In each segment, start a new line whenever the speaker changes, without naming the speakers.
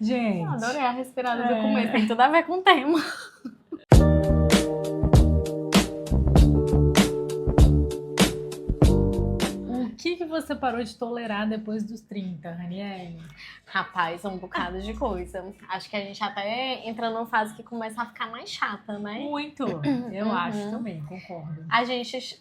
Gente.
Adorei a respirada do começo, tem tudo a ver com o tema.
O que você parou de tolerar depois dos 30, Raniele?
Rapaz, um bocado de coisa. Acho que a gente até entra numa fase que começa a ficar mais chata, né?
Muito. Eu acho também, concordo.
A gente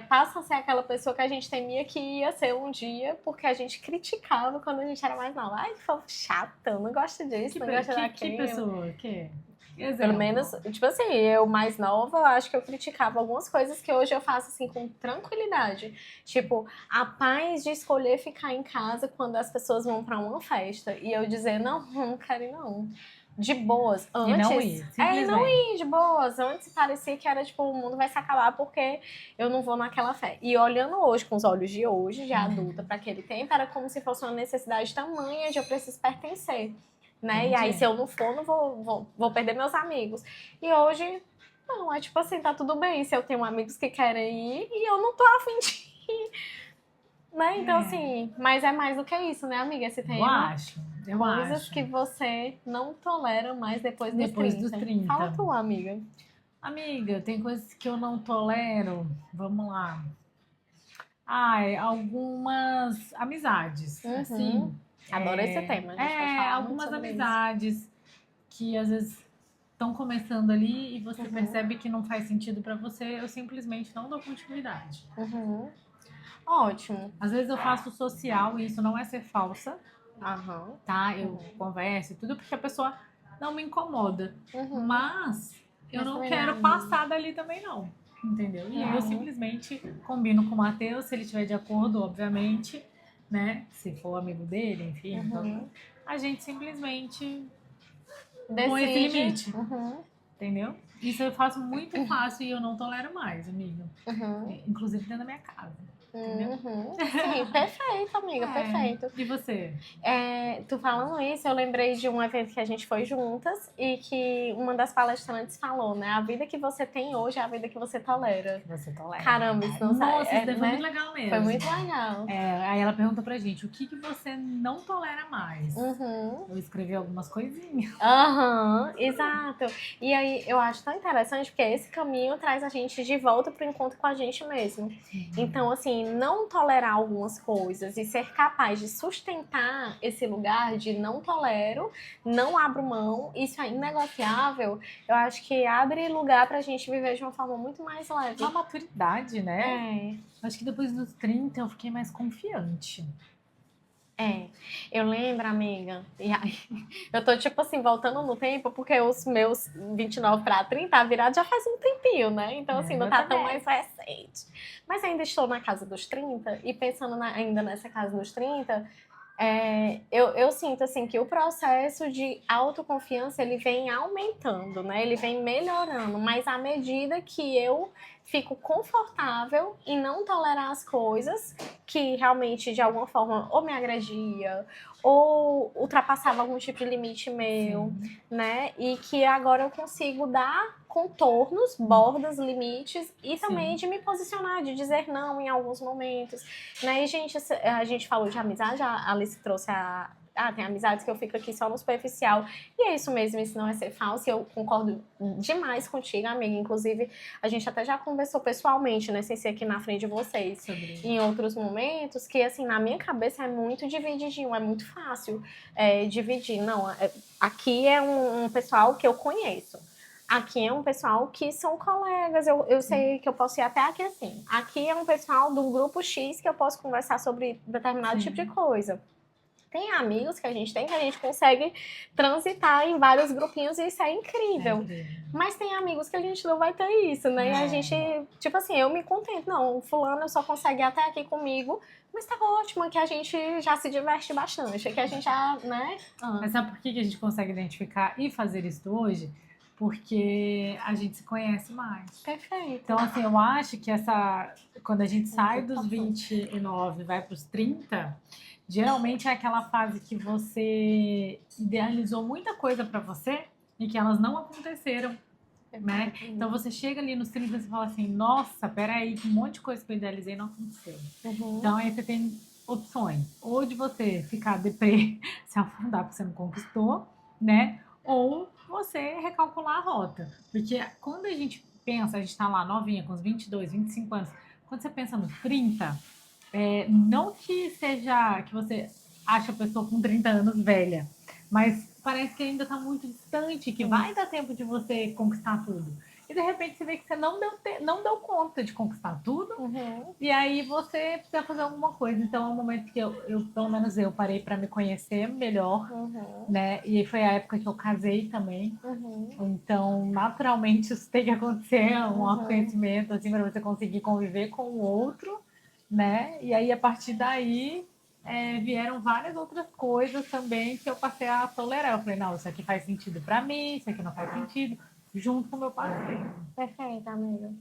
passa a ser aquela pessoa que a gente temia que ia ser um dia, porque a gente criticava quando a gente era mais nova. Ai, que fofa chata, não gosta disso, não gosta daquilo.
Que pessoa? Que? Exemplo.
Pelo menos, tipo assim, eu mais nova, eu acho que eu criticava algumas coisas que hoje eu faço assim com tranquilidade. Tipo, a paz de escolher ficar em casa quando as pessoas vão pra uma festa e eu dizer, não quero ir não. De boas. Antes,
E não ir, simplesmente.
E não ir, de boas. Antes parecia que era tipo, o mundo vai se acabar porque eu não vou naquela festa. E olhando hoje, com os olhos de hoje, de adulta, pra aquele tempo, era como se fosse uma necessidade tamanha de eu preciso pertencer. Né?
Entendi.
E aí, se eu não for, não vou perder meus amigos. E hoje, não, é tipo assim, tá tudo bem se eu tenho amigos que querem ir e eu não tô afim de ir. Né? Então, assim, mas é mais do que isso, né, amiga? Esse tema.
Eu
Coisas
acho.
que você não tolera mais depois dos 30. Fala tu, amiga.
Amiga, tem coisas que eu não tolero. Vamos lá. Algumas amizades, assim.
Adoro esse tema, a gente pode falar
algumas
muito sobre
amizades
isso.
que às vezes estão começando ali e você percebe que não faz sentido pra você, eu simplesmente não dou continuidade.
Ótimo.
Às vezes eu faço social e isso não é ser falsa, tá? Eu converso e tudo porque a pessoa não me incomoda. Mas eu não quero passar dali também não, entendeu? E eu simplesmente combino com o Matheus, se ele estiver de acordo, obviamente, né? Se for amigo dele, enfim. Então, a gente simplesmente põe esse limite, entendeu? Isso eu faço muito fácil e eu não tolero mais, amiga. Inclusive dentro da minha casa.
Sim, perfeito, amiga, perfeito.
E você?
Tu falando isso, eu lembrei de um evento que a gente foi juntas e que uma das palestrantes falou, né? A vida que você tem hoje é a vida que você tolera. Caramba, isso não sai.
Nossa, isso daí foi muito legal mesmo.
Foi muito legal.
Aí ela pergunta pra gente, o que você não tolera mais? Eu escrevi algumas coisinhas.
Exato. E aí, eu acho tão interessante porque esse caminho traz a gente de volta pro encontro com a gente mesmo. Então, assim, não tolerar algumas coisas e ser capaz de sustentar esse lugar de não tolero, não abro mão, isso é inegociável, eu acho que abre lugar pra gente viver de uma forma muito mais leve.
Uma maturidade, né? Acho que depois dos 30 eu fiquei mais confiante.
Eu lembro, amiga, e aí, eu tô tipo assim, voltando no tempo, porque os meus 29 pra 30 virados já faz um tempinho, né? Então assim, não tá tão mais recente. Mas ainda estou na casa dos 30 e pensando ainda nessa casa dos 30, eu sinto assim que o processo de autoconfiança ele vem aumentando, né? Ele vem melhorando, mas à medida que eu fico confortável em não tolerar as coisas que realmente de alguma forma ou me agredia ou ultrapassava algum tipo de limite meu, né? E que agora eu consigo dar contornos, bordas, limites e também de me posicionar, de dizer não em alguns momentos, né? E a gente falou de amizade, a Alice trouxe tem amizades que eu fico aqui só no superficial. E é isso mesmo, isso não é ser falso. E eu concordo demais contigo, amiga. Inclusive, a gente até já conversou pessoalmente, né? Sem ser aqui na frente de vocês. Em outros momentos, que assim, na minha cabeça é muito divididinho, é muito fácil dividir. Não, aqui é um pessoal que eu conheço. Aqui é um pessoal que são colegas, eu sei que eu posso ir até aqui assim. Aqui é um pessoal do grupo X que eu posso conversar sobre determinado tipo de coisa. Tem amigos que a gente consegue transitar em vários grupinhos e isso é incrível. Mas tem amigos que a gente não vai ter isso, né? E a gente, tipo assim, eu me contento. Não, fulano só consegue ir até aqui comigo, mas tá ótimo, que a gente já se diverte bastante, que a gente já, né?
Mas sabe por que a gente consegue identificar e fazer isso hoje? Porque a gente se conhece mais.
Perfeito.
Então, assim, eu acho que quando a gente sai dos 29 e vai pros 30... Geralmente é aquela fase que você idealizou muita coisa pra você e que elas não aconteceram, né? Então você chega ali nos 30 e você fala assim, nossa, peraí, que um monte de coisa que eu idealizei não aconteceu. Então aí você tem opções. Ou de você ficar deprê, se afundar porque você não conquistou, né? Ou você recalcular a rota. Porque quando a gente pensa, a gente tá lá novinha, com os 22, 25 anos, quando você pensa nos 30, não que seja que você acha a pessoa com 30 anos velha, mas parece que ainda tá muito distante, que vai dar tempo de você conquistar tudo. E de repente você vê que você não deu conta de conquistar tudo, e aí você precisa fazer alguma coisa. Então é um momento que pelo menos eu parei para me conhecer melhor, né? E foi a época que eu casei também. Então, naturalmente, isso tem que acontecer, um autoconhecimento, assim, para você conseguir conviver com o outro, né? E aí, a partir daí, vieram várias outras coisas também que eu passei a tolerar. Eu falei, não, isso aqui faz sentido para mim, isso aqui não faz sentido, junto com o meu parceiro.
Perfeito, amiga.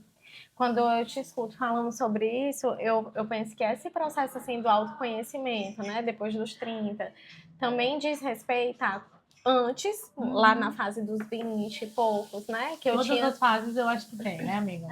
Quando eu te escuto falando sobre isso, eu penso que esse processo assim do autoconhecimento, né, depois dos 30, também diz respeito a antes, lá na fase dos 20 e poucos, né? Que eu
Todas as fases eu acho que tem, né, amiga?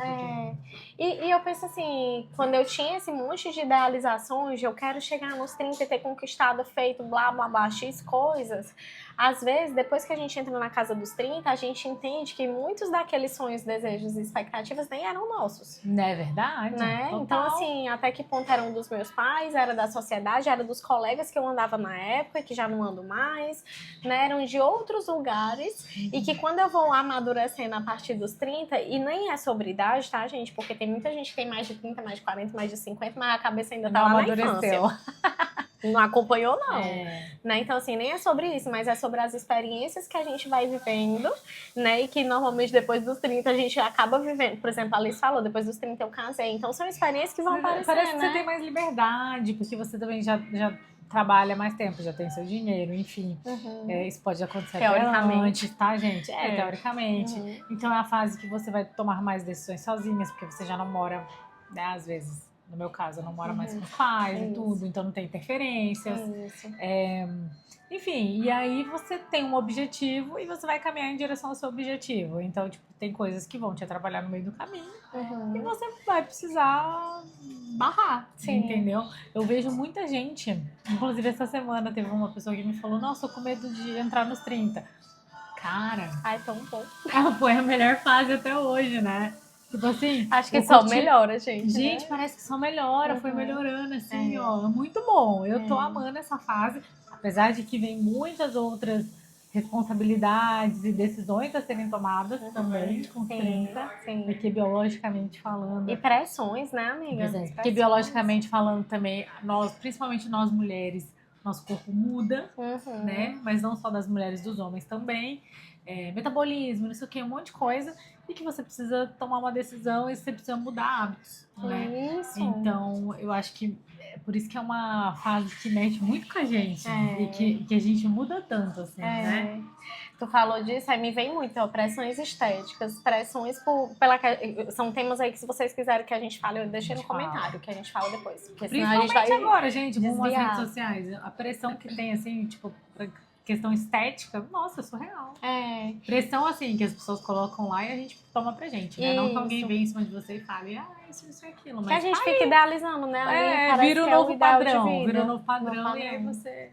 E eu penso assim, quando eu tinha esse monte de idealizações, de eu quero chegar nos 30 e ter conquistado, feito blá, blá, blá, X coisas, às vezes, depois que a gente entra na casa dos 30, a gente entende que muitos daqueles sonhos, desejos e expectativas nem eram nossos.
Não é verdade?
Né? Então, assim, até que ponto eram dos meus pais, era da sociedade, era dos colegas que eu andava na época, que já não ando mais, né? Eram de outros lugares, e que quando eu vou amadurecendo a partir dos 30, e nem é sobre idade, tá, gente? Porque tem muita gente que tem mais de 30, mais de 40, mais de 50, mas a cabeça ainda tá lá na infância. Não acompanhou, não. Né? Então, assim, nem é sobre isso, mas é sobre as experiências que a gente vai vivendo, né? E que normalmente depois dos 30 a gente acaba vivendo. Por exemplo, a Alice falou, depois dos 30 eu casei. Então, são experiências que vão aparecer,
parece que
né?
você tem mais liberdade, porque você também já trabalha mais tempo, já tem seu dinheiro, enfim. Isso pode acontecer teoricamente, tá, gente? Teoricamente. Então, é a fase que você vai tomar mais decisões sozinhas, porque você já não mora, né, às vezes... No meu caso, eu não moro mais com os pais e tudo, então não tem interferências. Enfim, e aí você tem um objetivo e você vai caminhar em direção ao seu objetivo. Então, tipo, tem coisas que vão te atrapalhar no meio do caminho e você vai precisar barrar, entendeu? Eu vejo muita gente, inclusive essa semana teve uma pessoa que me falou, nossa, tô com medo de entrar nos 30. Cara...
Ai, tão bom.
Ela foi a melhor fase até hoje, né? Tipo assim...
Acho que só melhora, gente.
Gente, né? Parece que só melhora, foi melhorando, assim, ó. Muito bom. Eu tô amando essa fase, apesar de que vem muitas outras responsabilidades e decisões a serem tomadas também com 30, porque biologicamente falando...
E pressões, né, amiga?
Porque biologicamente falando também, nós, principalmente nós mulheres, nosso corpo muda, né? Mas não só das mulheres, dos homens também. Metabolismo, não sei o que, um monte de coisa, e que você precisa tomar uma decisão e você precisa mudar hábitos, né?
Isso.
Então, eu acho que por isso que é uma fase que mexe muito com a gente e que a gente muda tanto, assim, né?
Tu falou disso, aí me vem muito, pressões estéticas, pressões são temas aí que se vocês quiserem que a gente fale, eu deixei no comentário, que a gente fala depois. Porque
principalmente a gente vai agora, gente, com as redes sociais, a pressão que tem, assim, tipo... Questão estética, nossa, surreal. Pressão, assim, que as pessoas colocam lá e a gente toma pra gente, né? Não que alguém venha em cima de você e fale, isso e aquilo. Mas
que a gente fica idealizando, né?
Vira o novo padrão. Vira o novo padrão e aí você...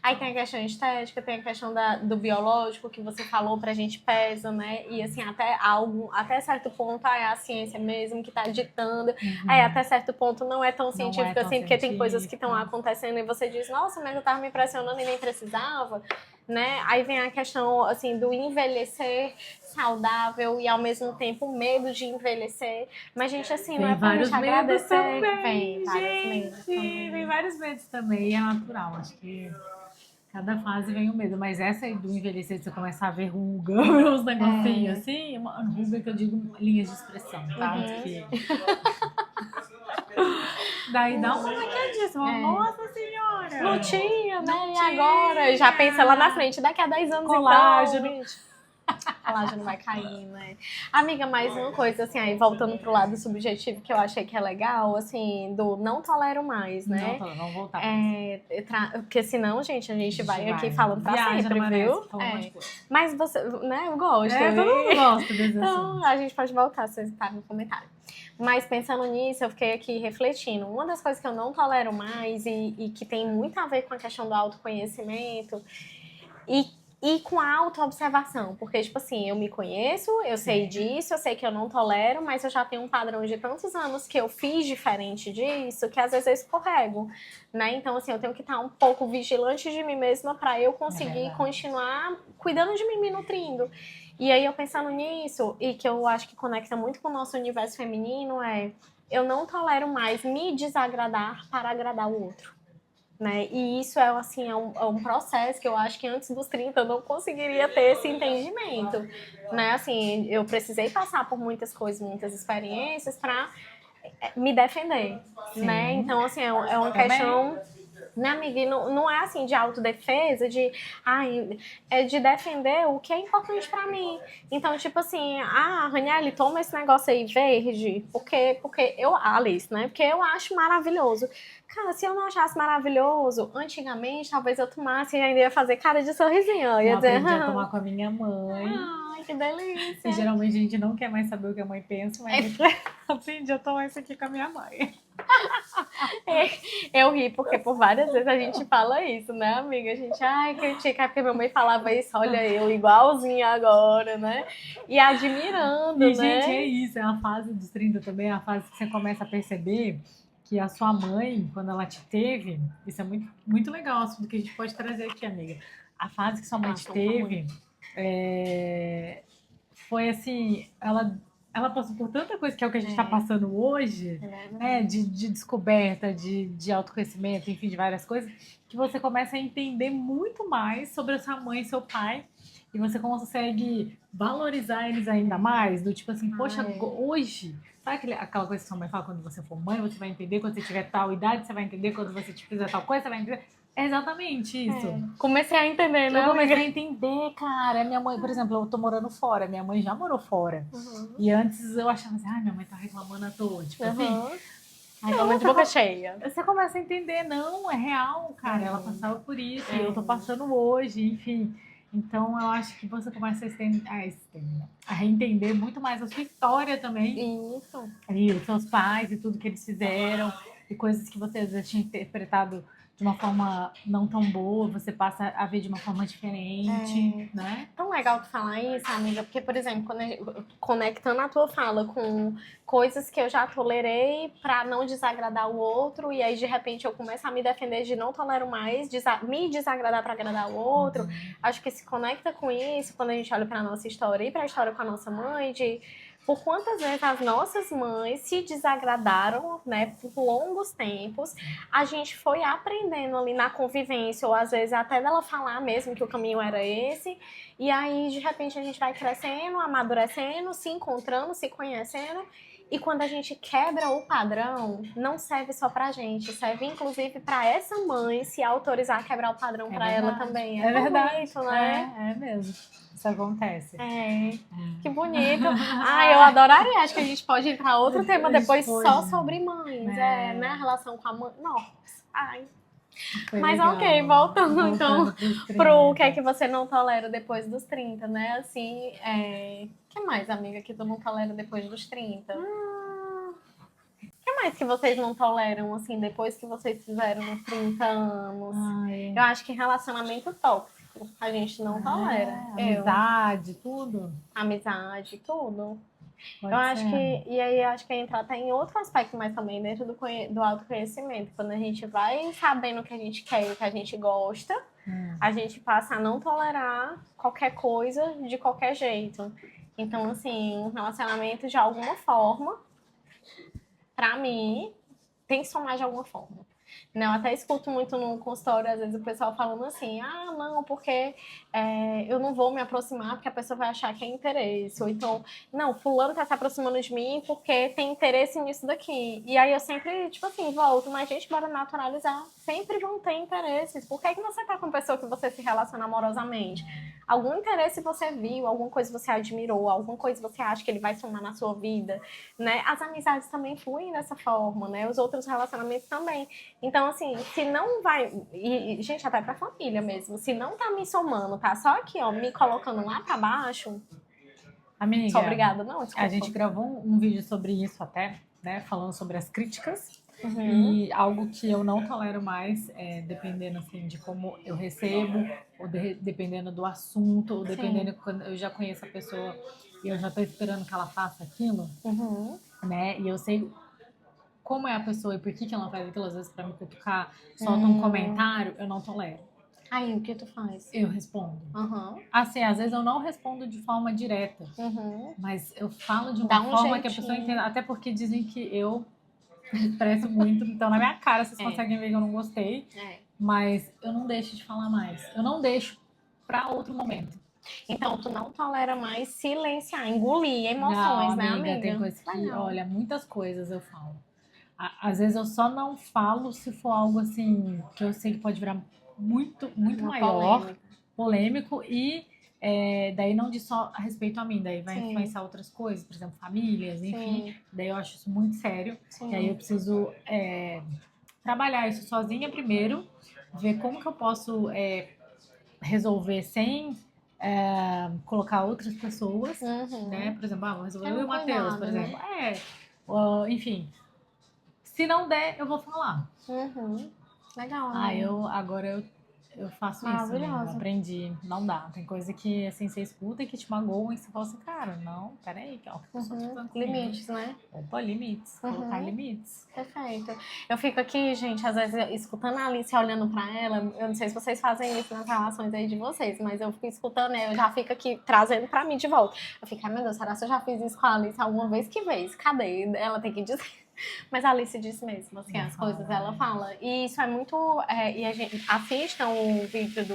Aí tem a questão estética, tem a questão do biológico que você falou, pra gente pesa, né? E assim, até certo ponto é a ciência mesmo que tá ditando. Aí até certo ponto não é tão científico assim, porque tem coisas que estão acontecendo e você diz, nossa, mas eu tava me impressionando e nem precisava, né? Aí vem a questão, assim, do envelhecer saudável e ao mesmo tempo medo de envelhecer. Mas, gente, assim, não é pra gente agradecer.
Vem vários medos também, e é natural, acho que... Cada fase vem o medo, mas essa aí do envelhecer, você começar a ver ruga, uns negocinhos assim, uma ruga que eu digo linhas de expressão, tá? Porque... Daí dá uma maquiadinha, nossa senhora!
Não tinha, né? E agora? Já pensa lá na frente, daqui a 10 anos
colágeno.
Então, A laje não vai cair, né? Amiga, mais uma coisa, assim, aí voltando pro lado subjetivo que eu achei que é legal, assim, do não tolero mais, né?
Não, vamos voltar.
Porque senão, gente, a gente vai aqui falando pra sempre, viu? Mas você, né, eu gosto.
Todo mundo gosta desse
Então,
assunto.
a gente pode voltar, se você tá no comentário. Mas pensando nisso, eu fiquei aqui refletindo. Uma das coisas que eu não tolero mais e que tem muito a ver com a questão do autoconhecimento e com a autoobservação. Porque, tipo assim, eu me conheço, eu sei disso, eu sei que eu não tolero, mas eu já tenho um padrão de tantos anos que eu fiz diferente disso, que às vezes eu escorrego, né? Então, assim, eu tenho que estar um pouco vigilante de mim mesma para eu conseguir continuar cuidando de mim, me nutrindo. E aí, eu pensando nisso, e que eu acho que conecta muito com o nosso universo feminino, eu não tolero mais me desagradar para agradar o outro. Né? E isso assim, é um processo que eu acho que antes dos 30 eu não conseguiria ter esse entendimento. Né? Assim, eu precisei passar por muitas coisas, muitas experiências para me defender. Né? Então, assim, é uma questão... Né, amiga? E não é assim de autodefesa, é de defender o que é importante pra mim. Então, tipo assim, Raniele, toma esse negócio aí verde, porque Alice, né? Porque eu acho maravilhoso. Cara, se eu não achasse maravilhoso, antigamente, talvez eu tomasse e ainda ia fazer cara de sorrisinho. Eu ia dizer,
aprendi a tomar com a minha mãe.
Ai, que delícia.
E geralmente a gente não quer mais saber o que a mãe pensa, mas aprendi a tomar isso aqui com a minha mãe.
Eu ri porque por várias vezes a gente fala isso, né, amiga? A gente, critica, porque minha mãe falava isso, olha eu, igualzinha agora, né? E admirando,
e,
né?
Gente, é isso, é a fase dos 30 também, é a fase que você começa a perceber que a sua mãe, quando ela te teve, isso é muito, muito legal, assunto que a gente pode trazer aqui, amiga. A fase que sua mãe te teve, foi assim, ela passou por tanta coisa que é o que a gente está passando hoje, né, de descoberta, de autoconhecimento, enfim, de várias coisas, que você começa a entender muito mais sobre a sua mãe e seu pai, e você consegue valorizar eles ainda mais, do tipo assim, poxa, hoje, sabe aquela coisa que sua mãe fala, quando você for mãe, você vai entender, quando você tiver tal idade, você vai entender, quando você fizer tal coisa, você vai entender. É exatamente isso.
Comecei a entender, né?
Eu comecei a entender, cara. Minha mãe, por exemplo, eu tô morando fora. Minha mãe já morou fora. E antes eu achava assim, minha mãe tá reclamando à toa. Tipo assim.
Reclamando de boca cheia.
Você começa a entender, não, é real, cara. Ela passava por isso. E eu tô passando hoje, enfim. Então eu acho que você começa a reentender muito mais a sua história também.
Isso.
E os seus pais e tudo que eles fizeram. E coisas que você às vezes tinha interpretado de uma forma não tão boa, você passa a ver de uma forma diferente, né?
Tão legal tu falar isso, amiga, porque, por exemplo, conectando a tua fala com coisas que eu já tolerei pra não desagradar o outro, e aí de repente eu começo a me defender de não tolero mais, me desagradar pra agradar o outro, acho que se conecta com isso quando a gente olha pra nossa história e pra história com a nossa mãe, de por quantas vezes as nossas mães se desagradaram, né, por longos tempos, a gente foi aprendendo ali na convivência, ou às vezes até dela falar mesmo que o caminho era esse, e aí de repente a gente vai crescendo, amadurecendo, se encontrando, se conhecendo, e quando a gente quebra o padrão, não serve só pra gente, serve inclusive pra essa mãe se autorizar a quebrar o padrão pra ela também.
É verdade,
bonito, né?
É mesmo. Isso acontece.
Que bonito. Eu adoraria. Acho que a gente pode entrar outro tema depois só sobre mães. Né? A relação com a mãe. Nossa, Mas legal. Ok, voltando então pro que é que você não tolera depois dos 30, né? Assim, o que mais, amiga, que tu não tolera depois dos 30? O que mais que vocês não toleram, assim, depois que vocês fizeram uns 30 anos? Eu acho que relacionamento tóxico a gente não tolera.
Amizade, tudo?
Amizade, tudo. Acho que... E aí, acho que entrar até em outro aspecto, mas também dentro do autoconhecimento. Quando a gente vai sabendo o que a gente quer e o que a gente gosta, a gente passa a não tolerar qualquer coisa de qualquer jeito. Então, assim, um relacionamento de alguma forma, pra mim, tem que somar de alguma forma. Né? Eu até escuto muito no consultório, às vezes, o pessoal falando assim, ah, não, porque eu não vou me aproximar porque a pessoa vai achar que é interesse. Ou então, não, fulano tá se aproximando de mim porque tem interesse nisso daqui. E aí eu sempre, tipo assim, volto, mas gente, bora naturalizar. Sempre vão ter interesses. Por que você tá com uma pessoa que você se relaciona amorosamente? Algum interesse você viu, alguma coisa você admirou, alguma coisa você acha que ele vai somar na sua vida, né? As amizades também fluem dessa forma, né? Os outros relacionamentos também. Então, assim, se não vai... E, gente, até pra família mesmo. Se não tá me somando, tá só aqui, ó, me colocando lá pra baixo...
Amiga,
sou obrigada, não, desculpa.
A gente gravou um vídeo sobre isso até, né? Falando sobre as críticas.
Uhum.
E algo que eu não tolero mais, dependendo assim, de como eu recebo, ou dependendo do assunto, ou dependendo quando eu já conheço a pessoa e eu já tô esperando que ela faça aquilo, né? E eu sei como é a pessoa e por que ela faz aquilo, às vezes pra me cutucar, solta um comentário, eu não tolero.
Aí, o que tu faz?
Eu respondo. Assim, às vezes eu não respondo de forma direta, mas eu falo de uma forma que a pessoa entenda, até porque dizem que eu expresso muito, então na minha cara vocês conseguem ver que eu não gostei, mas eu não deixo de falar mais, eu não deixo pra outro momento.
Então tu não tolera mais silenciar, engolir emoções,
não,
né,
amiga? Tem coisa que, olha, muitas coisas eu falo. Às vezes eu só não falo se for algo assim que eu sei que pode virar muito maior, polêmico e daí não diz só a respeito a mim, daí vai influenciar outras coisas, por exemplo, famílias, enfim. Daí eu acho isso muito sério. E aí eu preciso trabalhar isso sozinha primeiro, ver como que eu posso resolver sem colocar outras pessoas, né? Por exemplo, vou resolver eu e o Matheus, por exemplo. Enfim, se não der, eu vou falar.
Legal.
Agora eu faço isso, né? Eu aprendi. Não dá. Tem coisa que, assim, você escuta e que te magoam e você fala assim, cara, não, peraí, ó.
Limites, né?
Opa, limites. Colocar limites.
Perfeito. Eu fico aqui, gente, às vezes, escutando a Alice, olhando pra ela. Eu não sei se vocês fazem isso nas relações aí de vocês, mas eu fico escutando, eu já fico aqui trazendo pra mim de volta. Eu fico, ai meu Deus, será que eu já fiz isso com a Alice alguma vez? Que vez? Cadê? Ela tem que dizer. Mas a Alice disse mesmo, assim, as coisas ela fala. E isso é muito... e a gente assistam o vídeo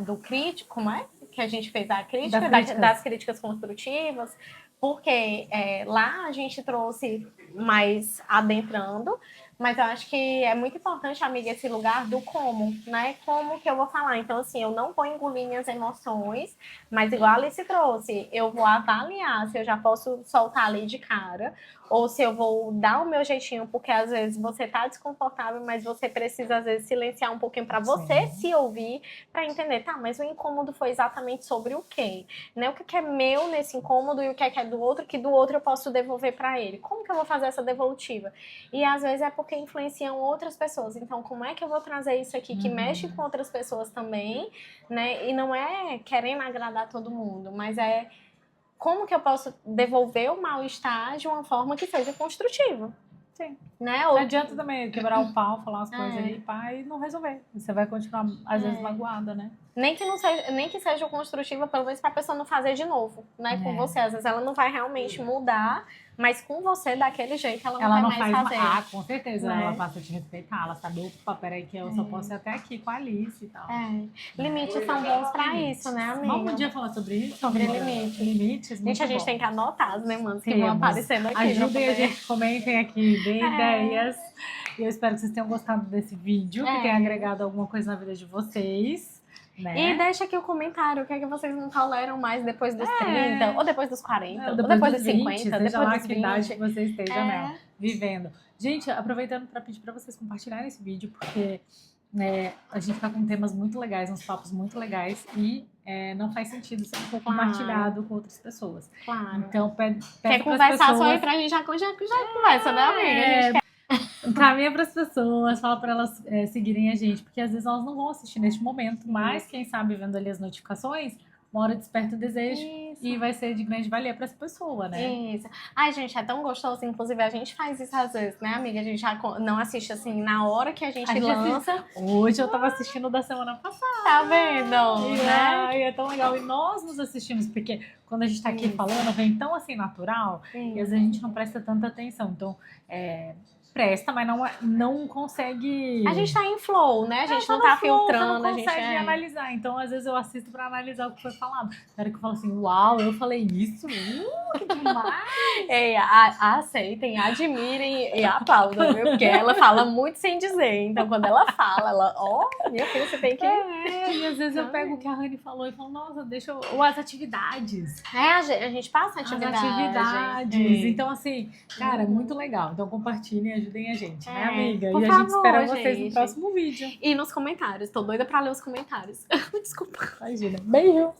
do crítico, como é? Que a gente fez a crítica, das críticas construtivas, porque lá a gente trouxe mais adentrando, mas eu acho que é muito importante, amiga, esse lugar do como, né? Como que eu vou falar? Então, assim, eu não vou engolir minhas emoções, mas igual a Alice trouxe, eu vou avaliar se eu já posso soltar ali de cara, ou se eu vou dar o meu jeitinho, porque às vezes você tá desconfortável, mas você precisa, às vezes, silenciar um pouquinho para você se ouvir, para entender, tá, mas o incômodo foi exatamente sobre o quê? Né? O que é meu nesse incômodo e o que é do outro, que do outro eu posso devolver para ele. Como que eu vou fazer essa devolutiva? E às vezes é porque influenciam outras pessoas. Então, como é que eu vou trazer isso aqui que mexe com outras pessoas também, né? E não é querendo agradar todo mundo, mas é como que eu posso devolver o mal-estar de uma forma que seja construtiva.
Sim.
Né?
Não adianta também quebrar o pau, falar as coisas aí, pá, e não resolver. Você vai continuar, às vezes, magoada, né?
Nem que seja construtiva, pelo menos pra pessoa não fazer de novo, né? Com você. Às vezes ela não vai realmente mudar, mas com você, daquele jeito, ela não vai mais fazer.
Com certeza. Ela passa a te respeitar, ela sabe, opa, peraí que eu só posso ir até aqui com a Alice e tal.
Limites são bons pra isso, né, amiga?
Vamos um dia falar sobre isso?
Sobre limites.
Limites,
gente, a gente tem que anotar, né, mano? Que vão aparecendo aqui.
Ajudem a gente, comentem aqui, deem ideias. E eu espero que vocês tenham gostado desse vídeo, que tenha agregado alguma coisa na vida de vocês. Né?
E deixa aqui o comentário, o que é que vocês não toleram mais depois dos 30, ou depois dos 40,
ou
depois dos
50,
20,
seja
depois
lá
dos
que
20.
idade que você esteja vivendo. Gente, aproveitando para pedir para vocês compartilharem esse vídeo, porque a gente tá com temas muito legais, uns papos muito legais, e não faz sentido se não for compartilhado com outras pessoas.
Claro.
Então,
quer conversar só aí pra gente já conversa, né, amiga?
Caminha para as pessoas, fala para elas seguirem a gente, porque às vezes elas não vão assistir neste momento, mas quem sabe vendo ali as notificações, uma hora desperta o desejo e vai ser de grande valia para essa pessoa, né?
Isso. Ai, gente, é tão gostoso. Inclusive, a gente faz isso às vezes, né, amiga? A gente já não assiste assim na hora que a gente lança.
Hoje eu tava assistindo da semana passada.
Tá vendo?
Né? E é tão legal. E nós nos assistimos, porque quando a gente tá aqui falando, vem tão assim natural, e às vezes a gente não presta tanta atenção. Então, presta, mas não consegue...
A gente tá em flow, né? A gente não
no
tá
flow,
filtrando,
não
a gente
consegue analisar. Então, às vezes, eu assisto pra analisar o que foi falado. Na hora que eu falo assim, uau, eu falei isso? Que demais!
Aceitem, admirem e aplaudam, viu? Porque ela fala muito sem dizer. Então, quando ela fala, minha filha, você tem que...
E às vezes eu pego o que a Rani falou e falo, nossa, ou as atividades.
A gente passa atividades.
Então, assim, cara, muito legal. Então, compartilhem e ajudem a gente, né, amiga?
Por
e a
favor,
gente espera vocês no próximo vídeo.
E nos comentários. Tô doida pra ler os comentários. Desculpa.
Imagina. Beijo!